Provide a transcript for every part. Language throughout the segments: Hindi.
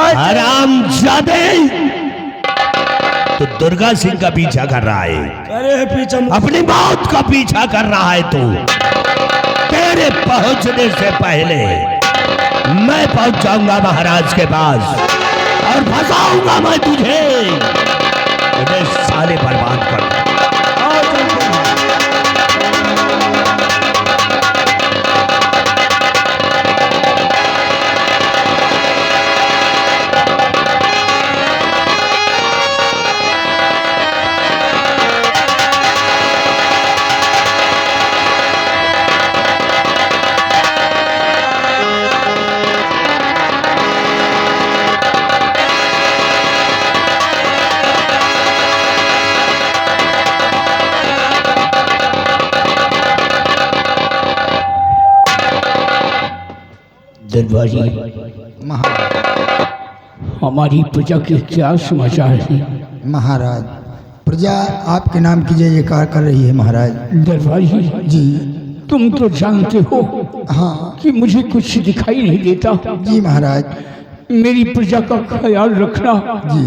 हरामजादे, तो दुर्गा सिंह का पीछा कर रहा है। अरे पीछा अपनी मौत का पीछा कर रहा है तू। तेरे पहुंचने से पहले मैं पहुंच जाऊंगा महाराज के पास और फंसाऊंगा मैं तुझे साले बर्बाद कर। दरबारी हमारी प्रजा के क्या समाचार है? महाराज, प्रजा आपके नाम की जय जयकार कर रही है महाराज। दरबारी जी तुम तो जानते हो हाँ कि मुझे कुछ दिखाई नहीं देता। जी महाराज। मेरी प्रजा का ख्याल रखना, जी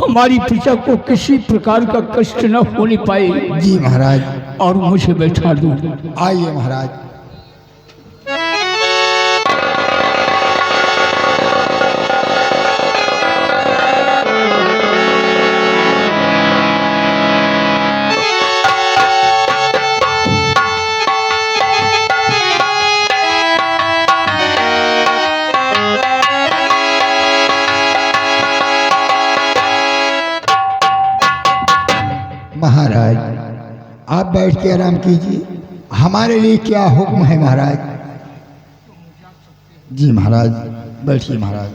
हमारी प्रजा को किसी प्रकार का कष्ट न होने पाए। जी महाराज। और मुझे बैठा दो। आइए महाराज। महाराज आप बैठ के आराम कीजिए। हमारे लिए क्या हुक्म है महाराज? जी महाराज बैठिए महाराज।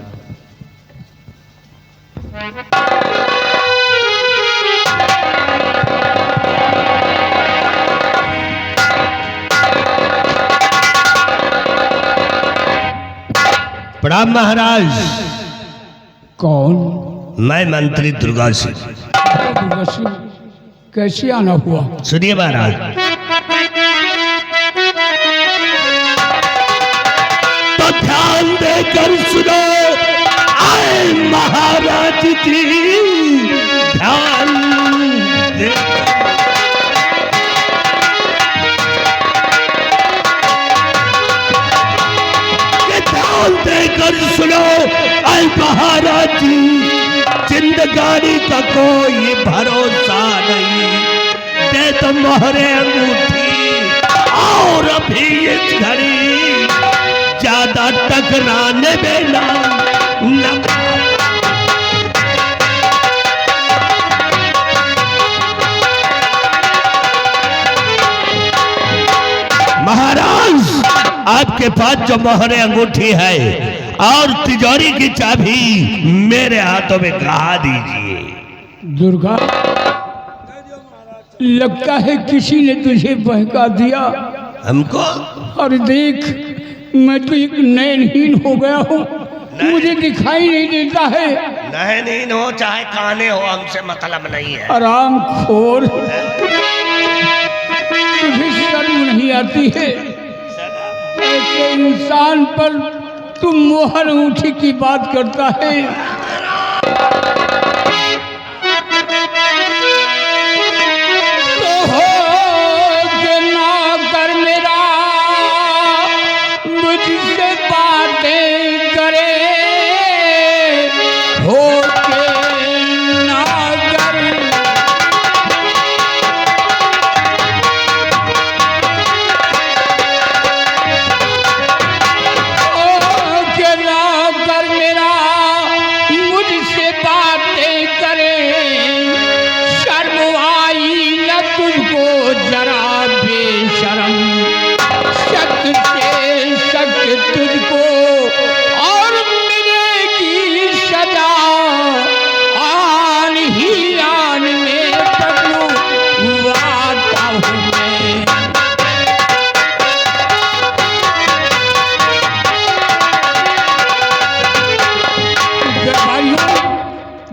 प्रणाम महाराज। कौन? मैं मंत्री दुर्गा सिंह। दुर्गा सिंह, कैसे आना हुआ? सुनिए महाराज, तो ध्यान देकर सुनो आए महाराज जी, ध्यान दे। ध्यान देकर सुनो आए महाराज जी, जिंदगानी का कोई भरोसा नहीं। दे तो मोहरे अंगूठी और अभी इस घड़ी ज्यादा टकराने देना न। महाराज आपके पास जो मोहरे अंगूठी है और तिजोरी की चाबी मेरे हाथों में कहा दीजिए। दुर्गा, लगता है किसी ने तुझे बहका दिया। हमको? और देख, मैं तो एक नयनहीन हो गया हूँ, मुझे दिखाई नहीं देता है। नयनहीन हो चाहे काने हो, हमसे मतलब नहीं है। आराम खोर, तुझे शर्म नहीं आती है? ऐसे इंसान पर तुम मोहर अंगूठी की बात करता है। तो हो के ना कर मेरा, मुझसे बातें करे। हो के ना कर, तुझको और मिलेगी सजा आन ही आन में पगलूवाता हूँ मैं।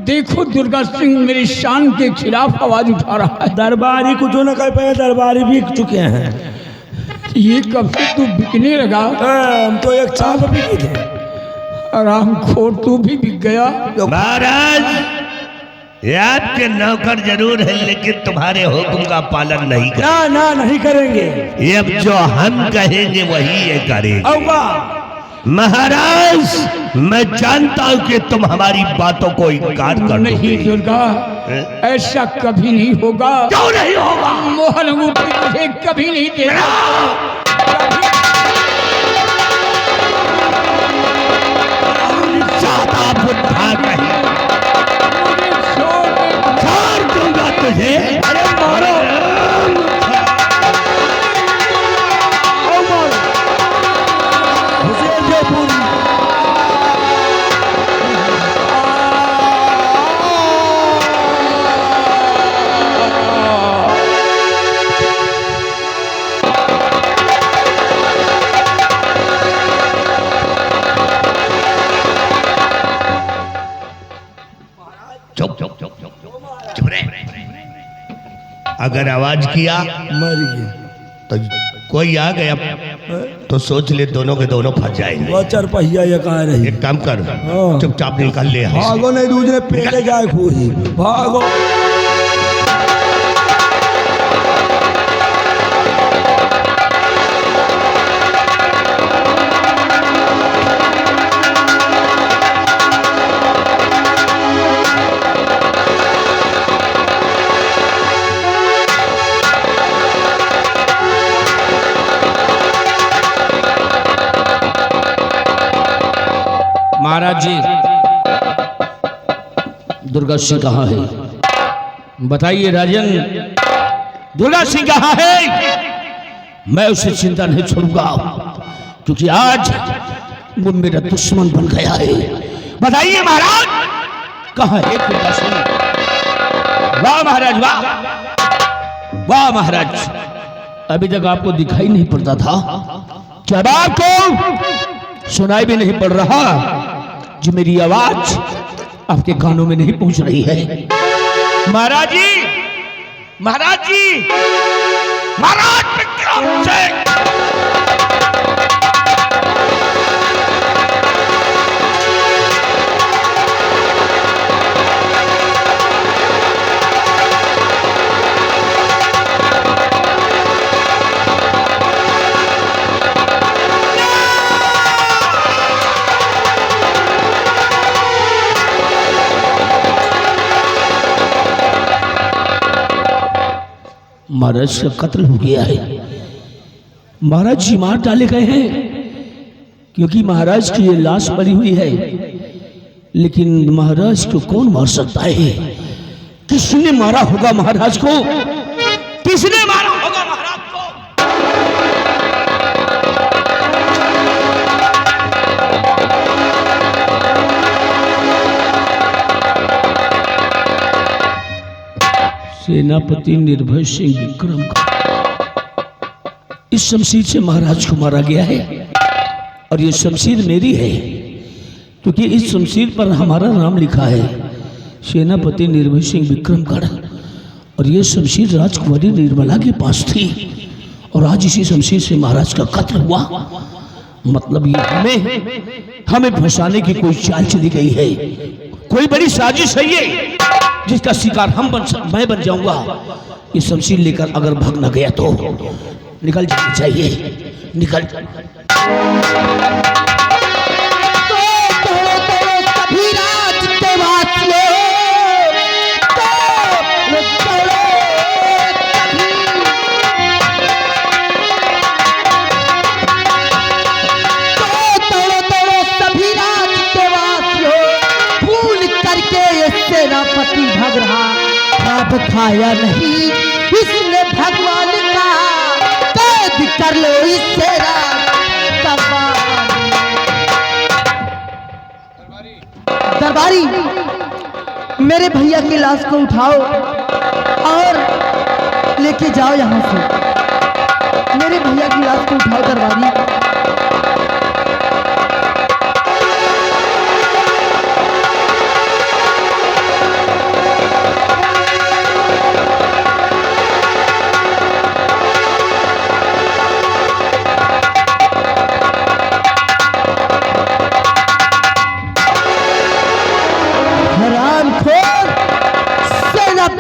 देखो दुर्गा सिंह मेरी शान के खिलाफ आवाज उठा रहा है। दरबारी कुछ न कर पाए, दरबारी बिक चुके हैं। ये कब से तू बिकने लगा? हम तो एक चाप बिकी थे। आराम खोर तू भी बिक गया। महाराज, ये आपके नौकर जरूर है, लेकिन तुम्हारे हुक्म का पालन नहीं कर। ना ना नहीं करेंगे। ये अब जो हम कहेंगे वही ये करेंगे। अब्बा महाराज, मैं जानता हूं कि तुम हमारी बातों को इनकार कर नहीं दोगे। दुर्गा, ऐसा कभी नहीं होगा। क्यों नहीं होगा? मोहन अंगूठी तुझे कभी नहीं देगा। ज्यादा बुद्धा नहीं, मुझे छोड़ दे। छोड़ दूंगा तुझे। अरे मारो, आओ मारो, घुसे जो पूरी। चुप चुप चुप चुप चुप रे। अगर आवाज किया मर गए। तो कोई आ गया तो सोच ले दोनों के दोनों फंस जाएंगे। वो चरपहिया ये कहाँ रही। एक काम कर, हाँ। चुपचाप निकल ले यहाँ से। भागो नहीं दूसरे पेटे जाए खूही। भागो। महाराज जी, दुर्गा सिंह कहाँ है? बताइए राजन, दुर्गा सिंह कहाँ है? मैं उसे चिंता नहीं छोड़ूंगा, क्योंकि आज वो मेरा दुश्मन बन गया है। बताइए महाराज, कहाँ है दुर्गा सिंह? वाह महाराज, वाह वाह महाराज, अभी तक आपको दिखाई नहीं पड़ता था, क्या आपको सुनाई भी नहीं पड़ रहा जो मेरी आवाज आपके कानों में नहीं पहुंच रही है? महाराज जी, महाराज जी, महाराज विक्रम सिंह, महाराज का कत्ल हो गया है। महाराज जी मार डाले गए हैं, क्योंकि महाराज की ये लाश पड़ी हुई है। लेकिन महाराज को कौन मार सकता है? किसने मारा होगा महाराज को? किसने मारा होगा महाराज को? सेनापति निर्भय सिंह विक्रम का इस शमशीर से महाराज को मारा गया है, और ये शमशीर मेरी है, क्योंकि इस शमशीर पर हमारा नाम लिखा है, सेनापति निर्भय सिंह विक्रमगढ़। और ये शमशीर राजकुमारी निर्मला के पास थी, और आज इसी शमशीर से महाराज का कत्ल हुआ। मतलब ये हमें फंसाने की कोई चाल चली गई है, कोई बड़ी साजिश है ये, जिसका शिकार मैं बन जाऊंगा। ये शमशीर लेकर अगर भाग न गया तो निकल जाना चाहिए, निकल। सभी राज के वासियों, सभी राज के वासियों, भूल करके ये सेनापति भाग रहा, खाब खाया नहीं इसने भगवान का, कैद कर लो इससे दरबारी, मेरे भैया की लाश को उठाओ और लेके जाओ यहाँ से। मेरे भैया की लाश को उठाओ दरबारी।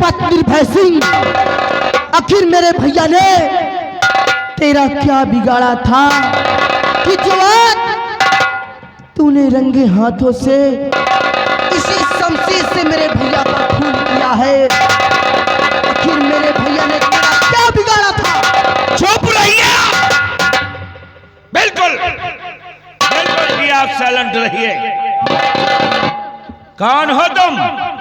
सेनापति निर्भय सिंह, आखिर मेरे भैया ने तेरा क्या बिगाड़ा था कि जवान तूने रंगे हाथों से इसी शमशीर से मेरे भैया का खून किया है? आखिर मेरे भैया ने तेरा क्या बिगाड़ा था? चुप रहिए। बिल्कुल बिल्कुल भी आप साइलेंट रहिए। कौन हो तुम?